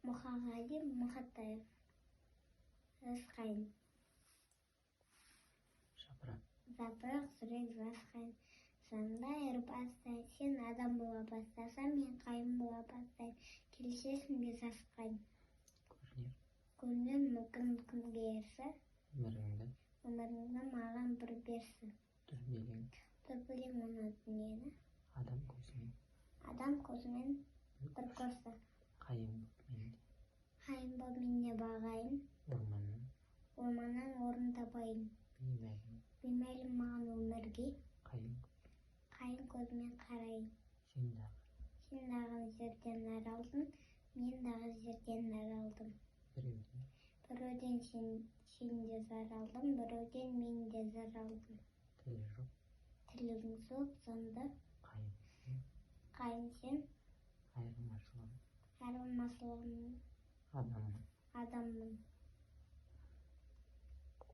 Мұқағали Мұқатаев. Жасқайын. Запырақ жүрек жасқайын. Жанымда айырбастай, сен адам бола бастасаң, мен қайын бола бастайын. Келісесің бе жасқайын. Көрінер мүмкін күнге ерсі. Өміріңді маған бір берсі. Тұр білең оны дүниені. Адам көзімен бір көрсі. Қайын боп менде бағайын. Орманнан орын табайын. Беймәлім маған өмірге. Қайын көзімен қарайын. Сен дағы жерден аралдың, мен дағы жерден аралдым. Біреуден сен де зар алдым, біреуден мен де зар алдым. Тілігің жоқ, заңды. Қайын сен. Айырмашылығым адаммын.